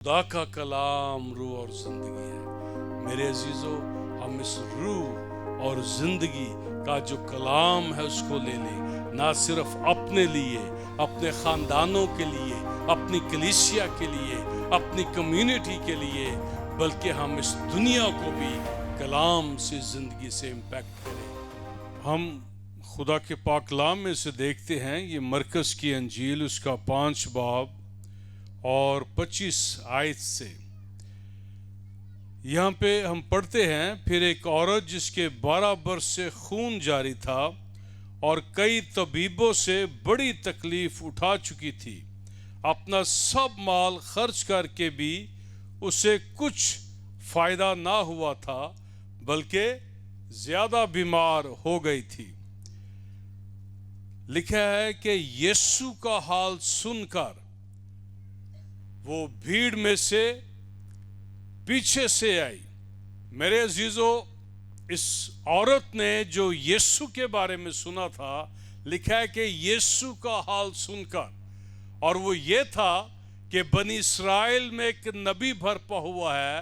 خدا کا کلام روح اور زندگی ہے۔ میرے عزیزو، ہم اس روح اور زندگی کا جو کلام ہے اس کو لے لیں، نہ صرف اپنے لیے، اپنے خاندانوں کے لیے، اپنی کلیسیا کے لیے، اپنی کمیونٹی کے لیے، بلکہ ہم اس دنیا کو بھی کلام سے زندگی سے امپیکٹ کریں۔ ہم خدا کے پاک کلام میں سے دیکھتے ہیں، یہ مرکز کی انجیل اس کا 5 باب اور 25 آیت سے یہاں پہ ہم پڑھتے ہیں، پھر ایک عورت جس کے 12 برس سے خون جاری تھا اور کئی طبیبوں سے بڑی تکلیف اٹھا چکی تھی، اپنا سب مال خرچ کر کے بھی اسے کچھ فائدہ نہ ہوا تھا، بلکہ زیادہ بیمار ہو گئی تھی۔ لکھا ہے کہ یسوع کا حال سن کر وہ بھیڑ میں سے پیچھے سے آئی۔ میرے عزیزو، اس عورت نے جو یسوع کے بارے میں سنا تھا، لکھا ہے کہ یسوع کا حال سن کر، اور وہ یہ تھا کہ بنی اسرائیل میں ایک نبی بھرپا ہوا ہے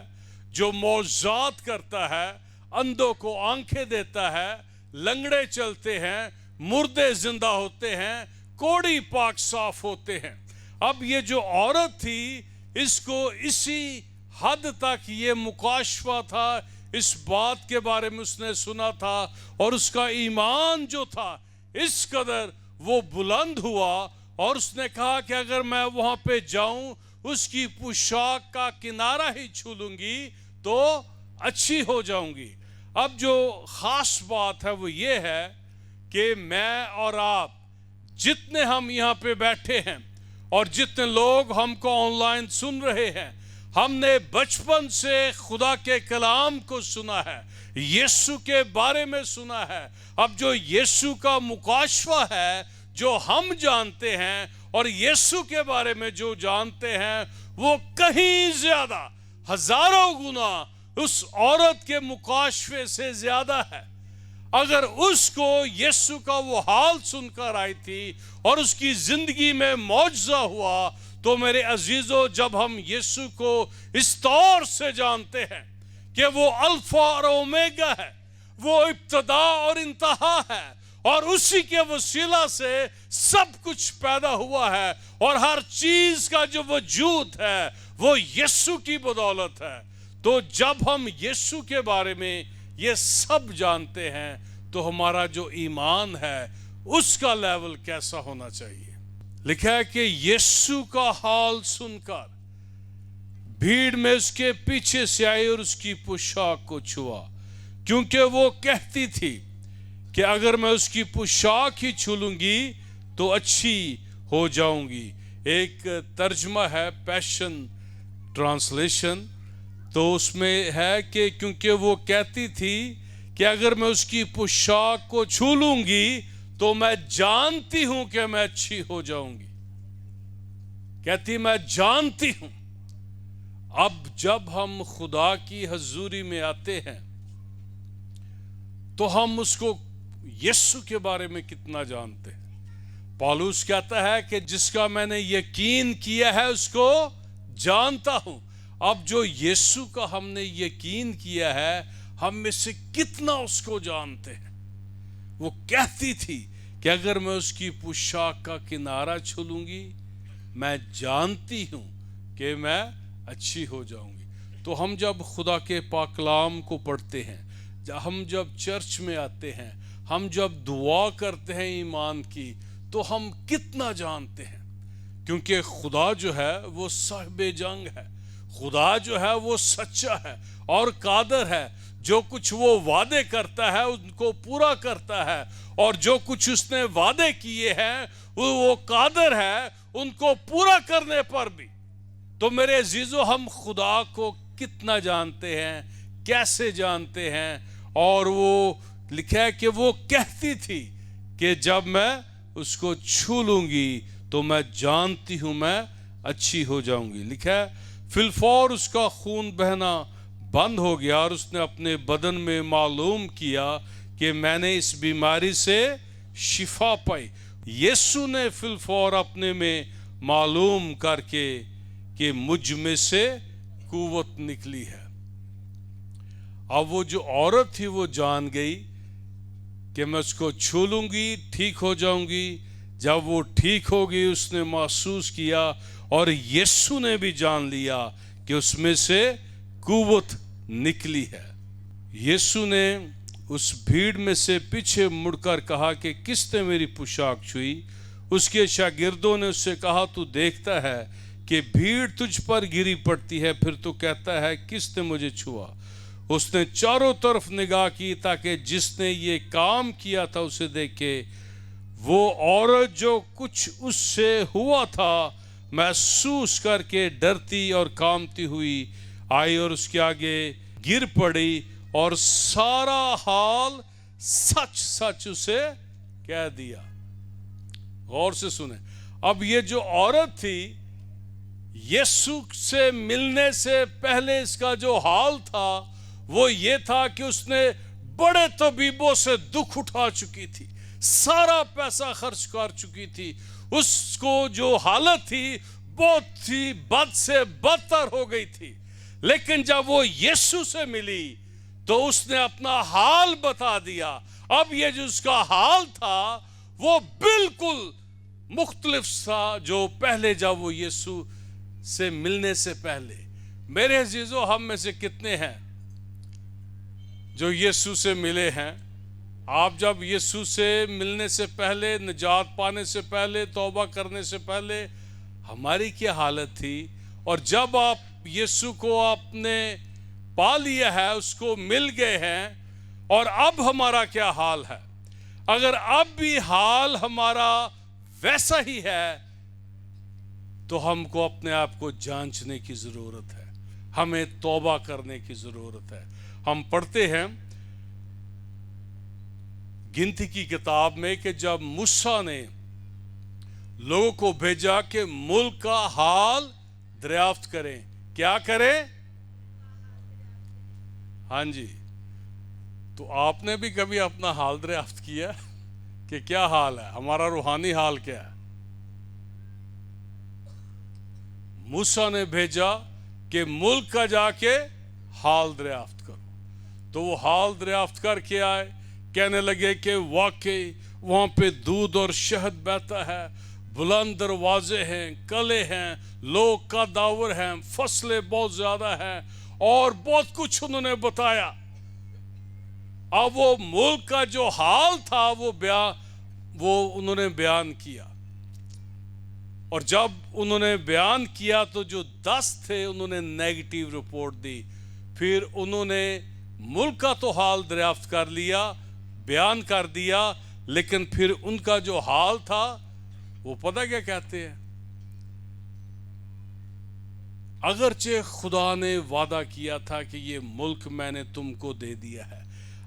جو معجزات کرتا ہے، اندھوں کو آنکھیں دیتا ہے، لنگڑے چلتے ہیں، مردے زندہ ہوتے ہیں، کوڑی پاک صاف ہوتے ہیں۔ اب یہ جو عورت تھی، اس کو اسی حد تک یہ مکاشفہ تھا، اس بات کے بارے میں اس نے سنا تھا، اور اس کا ایمان جو تھا اس قدر وہ بلند ہوا، اور اس نے کہا کہ اگر میں وہاں پہ جاؤں، اس کی پوشاک کا کنارہ ہی چھو لوں گی تو اچھی ہو جاؤں گی۔ اب جو خاص بات ہے وہ یہ ہے کہ میں اور آپ جتنے ہم یہاں پہ بیٹھے ہیں اور جتنے لوگ ہم کو آن لائن سن رہے ہیں، ہم نے بچپن سے خدا کے کلام کو سنا ہے، یسوع کے بارے میں سنا ہے۔ اب جو یسوع کا مکاشفہ ہے جو ہم جانتے ہیں، اور یسوع کے بارے میں جو جانتے ہیں، وہ کہیں زیادہ، ہزاروں گنا اس عورت کے مکاشفے سے زیادہ ہے۔ اگر اس کو یسوع کا وہ حال سن کر آئی تھی اور اس کی زندگی میں معجزہ ہوا، تو میرے عزیزو، جب ہم یسوع کو اس طور سے جانتے ہیں کہ وہ الفا اور اومیگا ہے، وہ ابتدا اور انتہا ہے، اور اسی کے وسیلہ سے سب کچھ پیدا ہوا ہے، اور ہر چیز کا جو وجود ہے وہ یسوع کی بدولت ہے، تو جب ہم یسوع کے بارے میں یہ سب جانتے ہیں تو ہمارا جو ایمان ہے اس کا لیول کیسا ہونا چاہیے۔ لکھا ہے کہ یسوع کا حال سن کر بھیڑ میں اس کے پیچھے سے آئی اور اس کی پوشاک کو چھوا، کیونکہ وہ کہتی تھی کہ اگر میں اس کی پوشاک ہی چھو لوں گی تو اچھی ہو جاؤں گی۔ ایک ترجمہ ہے پیشن ٹرانسلیشن، تو اس میں ہے کہ کیونکہ وہ کہتی تھی کہ اگر میں اس کی پوشاک کو چھو لوں گی تو میں جانتی ہوں کہ میں اچھی ہو جاؤں گی۔ کہتی میں جانتی ہوں۔ اب جب ہم خدا کی حضوری میں آتے ہیں تو ہم اس کو یسوع کے بارے میں کتنا جانتے ہیں۔ پالوس کہتا ہے کہ جس کا میں نے یقین کیا ہے اس کو جانتا ہوں۔ اب جو یسوع کا ہم نے یقین کیا ہے، ہم میں سے کتنا اس کو جانتے ہیں۔ وہ کہتی تھی کہ اگر میں اس کی پوشاک کا کنارہ چھو لوں گی، میں جانتی ہوں کہ میں اچھی ہو جاؤں گی۔ تو ہم جب خدا کے پاک کلام کو پڑھتے ہیں، ہم جب چرچ میں آتے ہیں، ہم جب دعا کرتے ہیں ایمان کی، تو ہم کتنا جانتے ہیں، کیونکہ خدا جو ہے وہ صاحب جنگ ہے، خدا جو ہے وہ سچا ہے اور قادر ہے۔ جو کچھ وہ وعدے کرتا ہے ان کو پورا کرتا ہے، اور جو کچھ اس نے وعدے کیے ہیں وہ قادر ہے ان کو پورا کرنے پر بھی۔ تو میرے عزیزو، ہم خدا کو کتنا جانتے ہیں، کیسے جانتے ہیں؟ اور وہ لکھا ہے کہ وہ کہتی تھی کہ جب میں اس کو چھو لوں گی تو میں جانتی ہوں میں اچھی ہو جاؤں گی۔ لکھا ہے فی الفور اس کا خون بہنا بند ہو گیا، اور اس نے اپنے بدن میں معلوم کیا کہ میں نے اس بیماری سے شفا پائی۔ یسوع نے فی الفور اپنے میں معلوم کر کے کہ مجھ میں سے قوت نکلی ہے۔ اب وہ جو عورت تھی وہ جان گئی کہ میں اس کو چھو لوں گی ٹھیک ہو جاؤں گی۔ جب وہ ٹھیک ہوگی اس نے محسوس کیا اور یسوع نے بھی جان لیا کہ اس میں سے قوت نکلی ہے۔ یسوع نے اس بھیڑ میں سے پیچھے مڑ کر کہا کہ کس نے میری پوشاک چھوئی؟ اس کے شاگردوں نے اس سے کہا تو دیکھتا ہے کہ بھیڑ تجھ پر گری پڑتی ہے، پھر تو کہتا ہے کس نے مجھے چھوا؟ اس نے چاروں طرف نگاہ کی تاکہ جس نے یہ کام کیا تھا اسے دیکھے۔ وہ عورت جو کچھ اس سے ہوا تھا محسوس کر کے ڈرتی اور کانپتی ہوئی آئی اور اس کے آگے گر پڑی اور سارا حال سچ سچ اسے کہہ دیا۔ غور سے سنیں، اب یہ جو عورت تھی یسوع سے ملنے سے پہلے اس کا جو حال تھا وہ یہ تھا کہ اس نے بڑے طبیبوں سے دکھ اٹھا چکی تھی، سارا پیسہ خرچ کر چکی تھی، اس کو جو حالت تھی بہت ہی بد سے بدتر ہو گئی تھی۔ لیکن جب وہ یسوع سے ملی تو اس نے اپنا حال بتا دیا۔ اب یہ جو اس کا حال تھا وہ بالکل مختلف تھا جو پہلے جب وہ یسوع سے ملنے سے پہلے۔ میرے عزیزو، ہم میں سے کتنے ہیں جو یسوع سے ملے ہیں؟ آپ جب یسوع سے ملنے سے پہلے، نجات پانے سے پہلے، توبہ کرنے سے پہلے ہماری کیا حالت تھی؟ اور جب آپ یسوع کو آپ نے پا لیا ہے، اس کو مل گئے ہیں، اور اب ہمارا کیا حال ہے؟ اگر اب بھی حال ہمارا ویسا ہی ہے تو ہم کو اپنے آپ کو جانچنے کی ضرورت ہے، ہمیں توبہ کرنے کی ضرورت ہے۔ ہم پڑھتے ہیں گنتی کی کتاب میں کہ جب موسیٰ نے لوگوں کو بھیجا کہ ملک کا حال دریافت کریں، کیا کریں؟ ہاں جی، تو آپ نے بھی کبھی اپنا حال دریافت کیا کہ کیا حال ہے؟ ہمارا روحانی حال کیا ہے؟ موسیٰ نے بھیجا کہ ملک کا جا کے حال دریافت کرو، تو وہ حال دریافت کر کے آئے، کہنے لگے کہ واقعی وہاں پہ دودھ اور شہد بہتا ہے، بلند دروازے ہیں، قلعے ہیں، لوگ کا داور ہیں، فصلیں بہت زیادہ ہیں، اور بہت کچھ انہوں نے بتایا۔ اب وہ ملک کا جو حال تھا وہ انہوں نے بیان کیا، اور جب انہوں نے بیان کیا تو جو 10 تھے انہوں نے نیگیٹیو رپورٹ دی۔ پھر انہوں نے ملک کا تو حال دریافت کر لیا، بیان کر دیا، لیکن پھر ان کا جو حال تھا وہ پتہ کیا کہتے ہیں؟ اگرچہ خدا نے وعدہ کیا تھا کہ یہ ملک میں نے تم کو دے دیا ہے،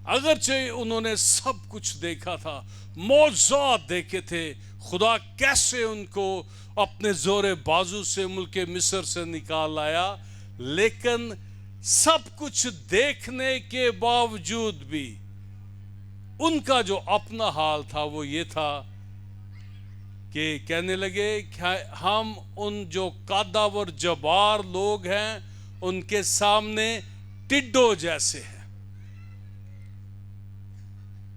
اگرچہ انہوں نے سب کچھ دیکھا تھا، معجزات دیکھے تھے، خدا کیسے ان کو اپنے زور بازو سے ملک مصر سے نکال لایا، لیکن سب کچھ دیکھنے کے باوجود بھی ان کا جو اپنا حال تھا وہ یہ تھا کہ کہنے لگے کہ ہم ان جو قدور جبار لوگ ہیں ان کے سامنے ٹڈو جیسے ہیں۔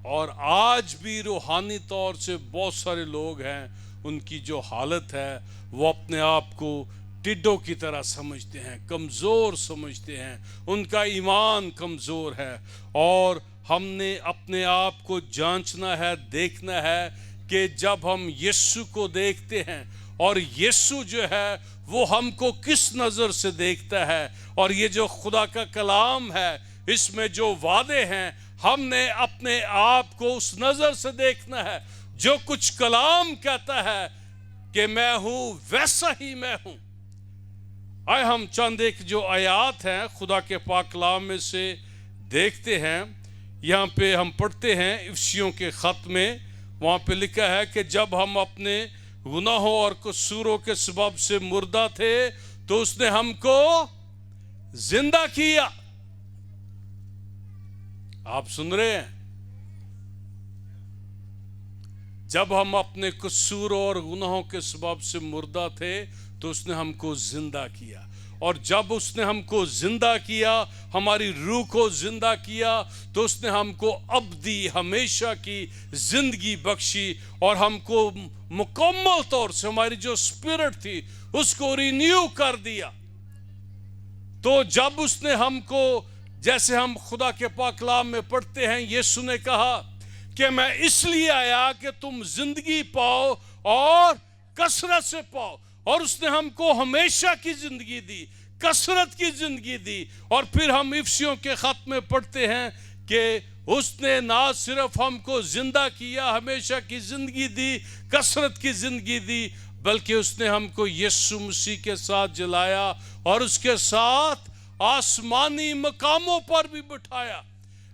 اور آج بھی روحانی طور سے بہت سارے لوگ ہیں، ان کی جو حالت ہے وہ اپنے آپ کو ٹڈو کی طرح سمجھتے ہیں، کمزور سمجھتے ہیں، ان کا ایمان کمزور ہے۔ اور ہم نے اپنے آپ کو جانچنا ہے، دیکھنا ہے کہ جب ہم یسوع کو دیکھتے ہیں، اور یسوع جو ہے وہ ہم کو کس نظر سے دیکھتا ہے، اور یہ جو خدا کا کلام ہے اس میں جو وعدے ہیں ہم نے اپنے آپ کو اس نظر سے دیکھنا ہے۔ جو کچھ کلام کہتا ہے کہ میں ہوں ویسا ہی میں ہوں۔ آئے ہم چند ایک جو آیات ہیں خدا کے پاک کلام میں سے دیکھتے ہیں۔ یہاں پہ ہم پڑھتے ہیں افسیوں کے خط میں، وہاں پہ لکھا ہے کہ جب ہم اپنے گناہوں اور قصوروں کے سبب سے مردہ تھے تو اس نے ہم کو زندہ کیا۔ آپ سن رہے ہیں؟ جب ہم اپنے قصور اور گناہوں کے سبب سے مردہ تھے تو اس نے ہم کو زندہ کیا، اور جب اس نے ہم کو زندہ کیا، ہماری روح کو زندہ کیا، تو اس نے ہم کو ابدی ہمیشہ کی زندگی بخشی، اور ہم کو مکمل طور سے ہماری جو اسپرٹ تھی اس کو رینیو کر دیا۔ تو جب اس نے ہم کو، جیسے ہم خدا کے پاک کلام میں پڑھتے ہیں، یسوع نے کہا کہ میں اس لیے آیا کہ تم زندگی پاؤ اور کثرت سے پاؤ، اور اس نے ہم کو ہمیشہ کی زندگی دی، کثرت کی زندگی دی۔ اور پھر ہم افسیوں کے خط میں پڑھتے ہیں کہ اس نے نہ صرف ہم کو زندہ کیا، ہمیشہ کی زندگی دی، کثرت کی زندگی دی، بلکہ اس نے ہم کو یسوع مسیح کے ساتھ جلایا اور اس کے ساتھ آسمانی مقاموں پر بھی بٹھایا۔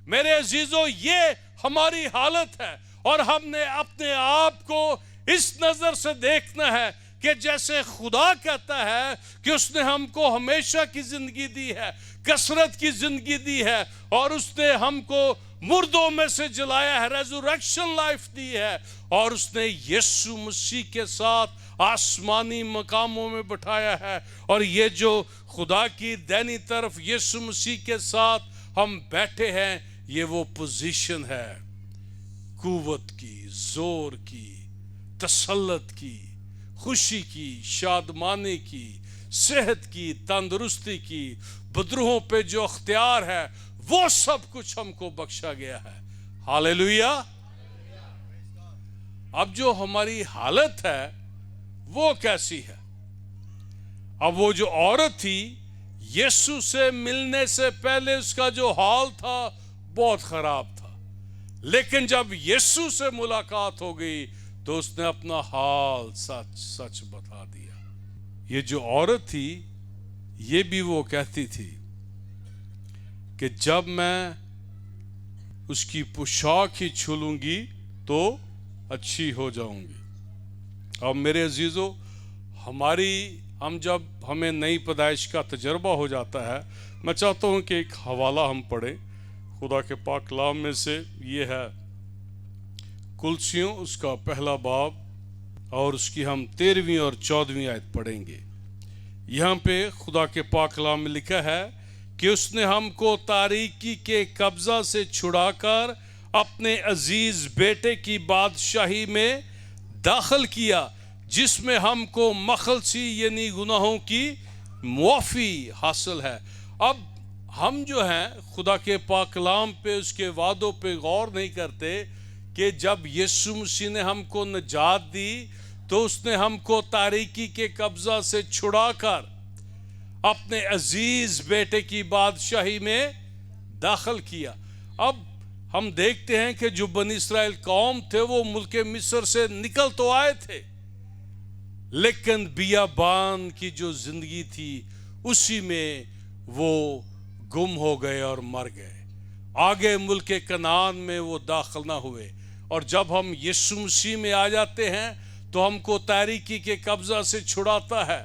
میرے عزیزو، یہ ہماری حالت ہے، اور ہم نے اپنے آپ کو اس نظر سے دیکھنا ہے کہ جیسے خدا کہتا ہے کہ اس نے ہم کو ہمیشہ کی زندگی دی ہے، کثرت کی زندگی دی ہے، اور اس نے ہم کو مردوں میں سے جلایا ہے، ریزوریکشن لائف دی ہے، اور اس نے یسوع مسیح کے ساتھ آسمانی مقاموں میں بٹھایا ہے۔ اور یہ جو خدا کی دینی طرف یسوع مسیح کے ساتھ ہم بیٹھے ہیں، یہ وہ پوزیشن ہے قوت کی، زور کی، تسلط کی، خوشی کی، شادمانی کی، صحت کی، تندرستی کی، بدروہوں پہ جو اختیار ہے، وہ سب کچھ ہم کو بخشا گیا ہے۔ ہاللیلویا۔ اب جو ہماری حالت ہے وہ کیسی ہے؟ اب وہ جو عورت تھی، یسوع سے ملنے سے پہلے اس کا جو حال تھا بہت خراب تھا، لیکن جب یسوع سے ملاقات ہو گئی تو اس نے اپنا حال سچ سچ بتا دیا۔ یہ جو عورت تھی، یہ بھی وہ کہتی تھی کہ جب میں اس کی پوشاک ہی چھولوں گی تو اچھی ہو جاؤں گی۔ اب میرے عزیزو، ہم جب ہمیں نئی پیدائش کا تجربہ ہو جاتا ہے، میں چاہتا ہوں کہ ایک حوالہ ہم پڑھیں خدا کے پاک کلام میں سے۔ یہ ہے کلسیوں اس کا پہلا باب، اور اس کی ہم 13ویں اور 14ویں آیت پڑھیں گے۔ یہاں پہ خدا کے پاک کلام میں لکھا ہے کہ اس نے ہم کو تاریکی کے قبضہ سے چھڑا کر اپنے عزیز بیٹے کی بادشاہی میں داخل کیا، جس میں ہم کو مخلصی یعنی گناہوں کی معافی حاصل ہے۔ اب ہم جو ہیں خدا کے پاک کلام پہ، اس کے وعدوں پہ غور نہیں کرتے کہ جب یسوع مسیح نے ہم کو نجات دی تو اس نے ہم کو تاریکی کے قبضہ سے چھڑا کر اپنے عزیز بیٹے کی بادشاہی میں داخل کیا۔ اب ہم دیکھتے ہیں کہ جو بنی اسرائیل قوم تھے وہ ملک مصر سے نکل تو آئے تھے، لیکن بیابان کی جو زندگی تھی اسی میں وہ گم ہو گئے اور مر گئے۔ آگے ملک کنعان میں وہ داخل نہ ہوئے، اور جب ہم یسوع مسیح میں آ جاتے ہیں تو ہم کو تاریکی کے قبضہ سے چھڑاتا ہے،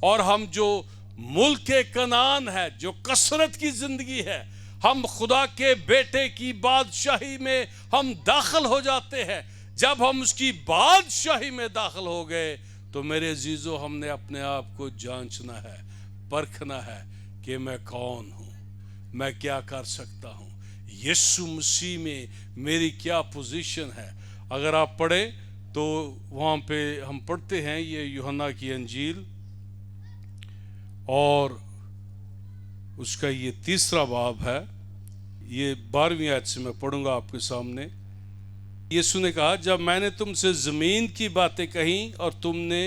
اور ہم جو ملک کنعان ہے، جو کثرت کی زندگی ہے، ہم خدا کے بیٹے کی بادشاہی میں ہم داخل ہو جاتے ہیں۔ جب ہم اس کی بادشاہی میں داخل ہو گئے تو میرے عزیزو، ہم نے اپنے آپ کو جانچنا ہے، پرکھنا ہے کہ میں کون ہوں، میں کیا کر سکتا ہوں، یسوع مسیح میں میری کیا پوزیشن ہے۔ اگر آپ پڑھیں تو وہاں پہ ہم پڑھتے ہیں، یہ یوحنا کی انجیل اور اس کا یہ 3 باب ہے، یہ 12ویں آیت سے میں پڑھوں گا آپ کے سامنے۔ یسوع نے کہا، جب میں نے تم سے زمین کی باتیں کہیں اور تم نے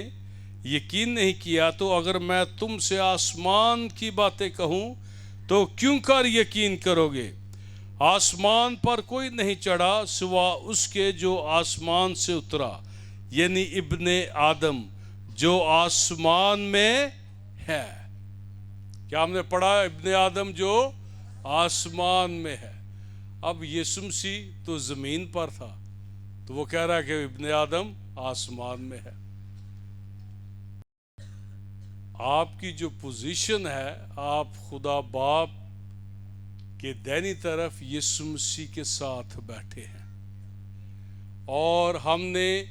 یقین نہیں کیا، تو اگر میں تم سے آسمان کی باتیں کہوں تو کیوں کر یقین کرو گے؟ آسمان پر کوئی نہیں چڑھا سوا اس کے جو آسمان سے اترا، یعنی ابن آدم جو آسمان میں ہے۔ کیا ہم نے پڑھا؟ ابن آدم جو آسمان میں ہے۔ اب یسوع مسیح تو زمین پر تھا، تو وہ کہہ رہا ہے کہ ابن آدم آسمان میں ہے۔ آپ کی جو پوزیشن ہے، آپ خدا باپ کے دینی طرف یسوع مسیح کے ساتھ بیٹھے ہیں، اور ہم نے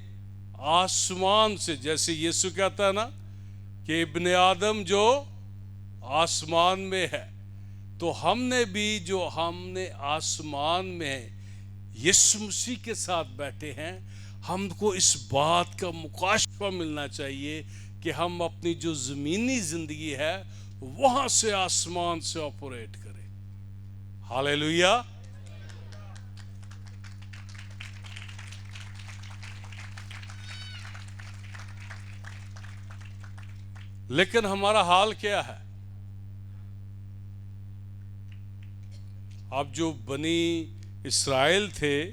آسمان سے، جیسے یسوع کہتا ہے نا کہ ابن آدم جو آسمان میں ہے، تو ہم نے بھی جو ہم نے آسمان میں یسوع مسیح کے ساتھ بیٹھے ہیں، ہم کو اس بات کا مکاشفہ ملنا چاہیے کہ ہم اپنی جو زمینی زندگی ہے وہاں سے آسمان سے آپریٹ کریں۔ ہاللیلویہ۔ لیکن ہمارا حال کیا ہے؟ اب جو بنی اسرائیل تھے،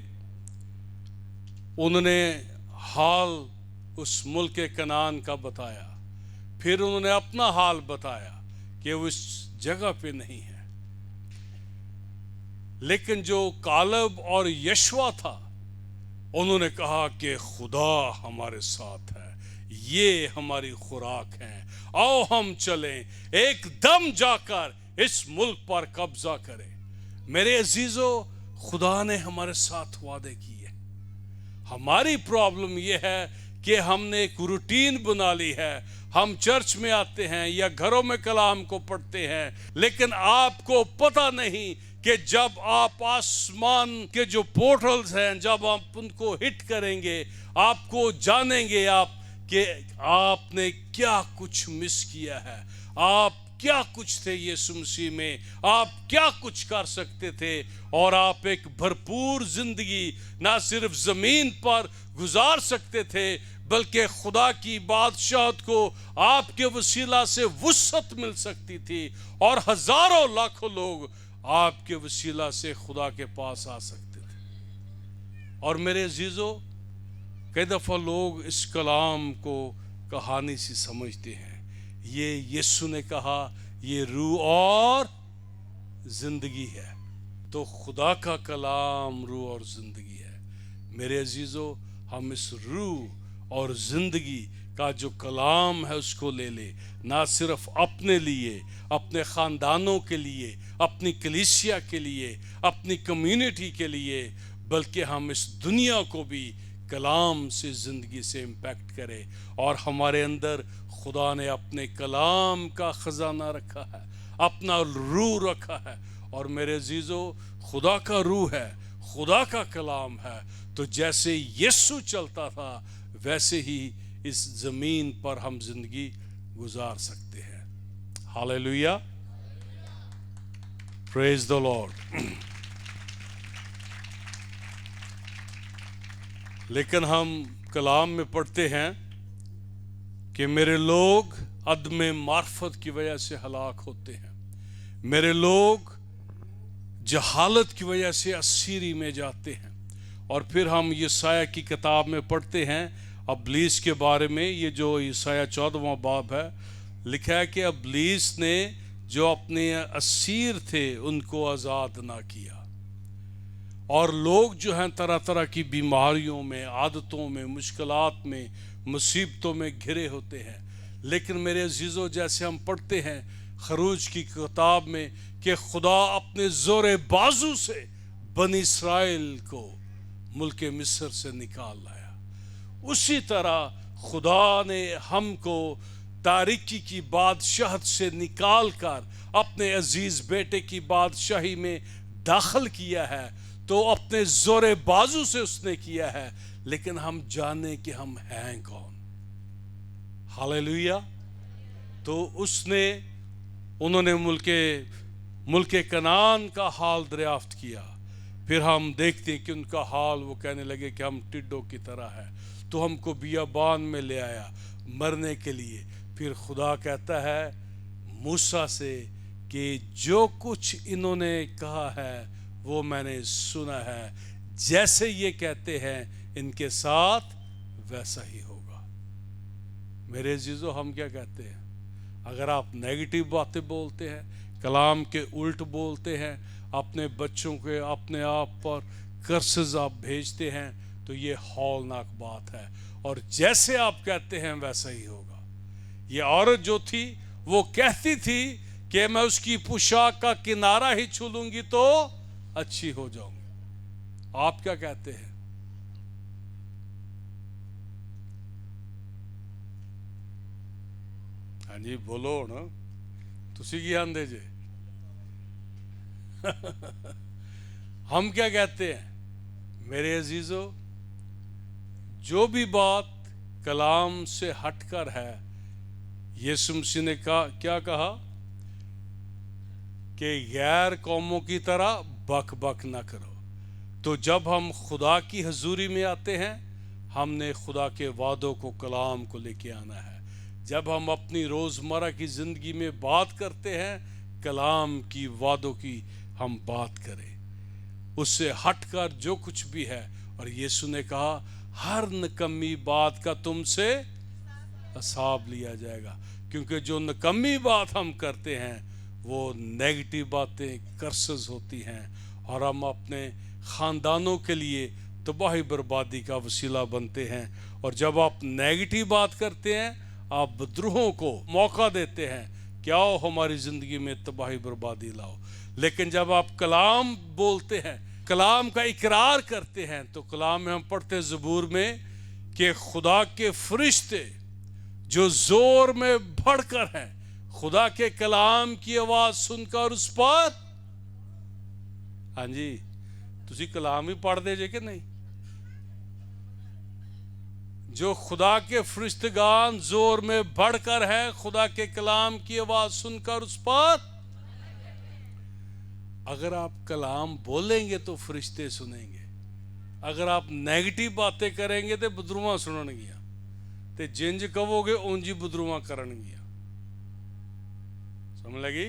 انہوں نے حال اس ملک کنعان کا بتایا، پھر انہوں نے اپنا حال بتایا کہ وہ اس جگہ پہ نہیں ہے۔ لیکن جو کالب اور یشوا تھا، انہوں نے کہا کہ خدا ہمارے ساتھ ہے، یہ ہماری خوراک ہے، آؤ ہم چلیں، ایک دم جا کر اس ملک پر قبضہ کریں۔ میرے عزیزو، خدا نے ہمارے ساتھ وعدے کیے۔ ہماری پرابلم یہ ہے کہ ہم نے ایک روٹین بنا لی ہے، ہم چرچ میں آتے ہیں یا گھروں میں کلام کو پڑھتے ہیں، لیکن آپ کو پتہ نہیں کہ جب آپ آسمان کے جو پورٹلز ہیں، جب آپ ان کو ہٹ کریں گے، آپ کو جانیں گے آپ کہ آپ نے کیا کچھ مس کیا ہے، آپ کیا کچھ تھے یسوع مسیح میں، آپ کیا کچھ کر سکتے تھے، اور آپ ایک بھرپور زندگی نہ صرف زمین پر گزار سکتے تھے بلکہ خدا کی بادشاہت کو آپ کے وسیلہ سے وسعت مل سکتی تھی، اور ہزاروں لاکھوں لوگ آپ کے وسیلہ سے خدا کے پاس آ سکتے تھے۔ اور میرے عزیزو، کئی دفعہ لوگ اس کلام کو کہانی سی سمجھتے ہیں۔ یہ یسوع نے کہا یہ روح اور زندگی ہے، تو خدا کا کلام روح اور زندگی ہے۔ میرے عزیزو، ہم اس روح اور زندگی کا جو کلام ہے اس کو لے لے، نہ صرف اپنے لیے، اپنے خاندانوں کے لیے، اپنی کلیسیا کے لیے، اپنی کمیونٹی کے لیے، بلکہ ہم اس دنیا کو بھی کلام سے زندگی سے امپیکٹ کرے۔ اور ہمارے اندر خدا نے اپنے کلام کا خزانہ رکھا ہے، اپنا روح رکھا ہے، اور میرے عزیزو، خدا کا روح ہے، خدا کا کلام ہے، تو جیسے یسوع چلتا تھا ویسے ہی اس زمین پر ہم زندگی گزار سکتے ہیں۔ ہاللیلویہ، پریز دی لارڈ۔ لیکن ہم کلام میں پڑھتے ہیں کہ میرے لوگ عدم معرفت کی وجہ سے ہلاک ہوتے ہیں، میرے لوگ جہالت کی وجہ سے اسیری میں جاتے ہیں۔ اور پھر ہم یسایہ کی کتاب میں پڑھتے ہیں ابلیس کے بارے میں، یہ جو یسایہ 14واں باب ہے، لکھا ہے کہ ابلیس نے جو اپنے اسیر تھے ان کو آزاد نہ کیا، اور لوگ جو ہیں طرح طرح کی بیماریوں میں، عادتوں میں، مشکلات میں، مصیبتوں میں گھرے ہوتے ہیں۔ لیکن میرے عزیزو، جیسے ہم پڑھتے ہیں خروج کی کتاب میں کہ خدا اپنے زور بازو سے بنی اسرائیل کو ملک مصر سے نکال لایا، اسی طرح خدا نے ہم کو تاریکی کی بادشاہت سے نکال کر اپنے عزیز بیٹے کی بادشاہی میں داخل کیا ہے۔ تو اپنے زور بازو سے اس نے کیا ہے، لیکن ہم جانیں کہ ہم ہیں کون۔ ہاللیلویہ۔ تو انہوں نے ملک کنعان کا حال دریافت کیا۔ پھر ہم دیکھتے ہیں کہ ان کا حال، وہ کہنے لگے کہ ہم ٹڈوں کی طرح ہے، تو ہم کو بیابان میں لے آیا مرنے کے لیے۔ پھر خدا کہتا ہے موسیٰ سے کہ جو کچھ انہوں نے کہا ہے وہ میں نے سنا ہے، جیسے یہ کہتے ہیں ان کے ساتھ ویسا ہی ہوگا۔ میرے عزیزو، ہم کیا کہتے ہیں؟ اگر آپ نیگیٹو باتیں بولتے ہیں، کلام کے الٹ بولتے ہیں، اپنے بچوں کے اپنے آپ پر کرسز آپ بھیجتے ہیں، تو یہ ہولناک بات ہے، اور جیسے آپ کہتے ہیں ویسا ہی ہوگا۔ یہ عورت جو تھی وہ کہتی تھی کہ میں اس کی پوشاک کا کنارہ ہی چھو لوں گی تو اچھی ہو جاؤں گی۔ آپ کیا کہتے ہیں؟ ہاں جی بولو نا تسی کی آندے جے ہم کیا کہتے ہیں میرے عزیزو جو بھی بات کلام سے ہٹ کر ہے یسوع مسیح نے کیا کہا کہ غیر قوموں کی طرح بک بک نہ کرو. تو جب ہم خدا کی حضوری میں آتے ہیں ہم نے خدا کے وعدوں کو کلام کو لے کے آنا ہے. جب ہم اپنی روزمرہ کی زندگی میں بات کرتے ہیں کلام کی وعدوں کی ہم بات کریں اس سے ہٹ کر جو کچھ بھی ہے. اور یسوع نے کہا ہر نکمی بات کا تم سے حساب لیا جائے گا کیونکہ جو نکمی بات ہم کرتے ہیں وہ نیگیٹو باتیں کرسز ہوتی ہیں اور ہم اپنے خاندانوں کے لیے تباہی بربادی کا وسیلہ بنتے ہیں. اور جب آپ نیگیٹو بات کرتے ہیں آپ بدروہوں کو موقع دیتے ہیں کہ آؤ ہماری زندگی میں تباہی بربادی لاؤ. لیکن جب آپ کلام بولتے ہیں کلام کا اقرار کرتے ہیں تو کلام میں ہم پڑھتے زبور میں کہ خدا کے فرشتے جو زور میں بڑھ کر ہیں خدا کے کلام کی آواز سن کر اس پر ہاں جی تسی کلام ہی پڑھ دے جے کہ نہیں جو خدا کے فرشتگان زور میں بڑھ کر ہے خدا کے کلام کی آواز سن کر اس پر اگر آپ کلام بولیں گے تو فرشتے سنیں گے. اگر آپ نیگیٹو باتیں کریں گے تو بدروواں سنن گیا تے جنج کہو گے اونجی بدروواں کرن گیا. سمجھ لگی؟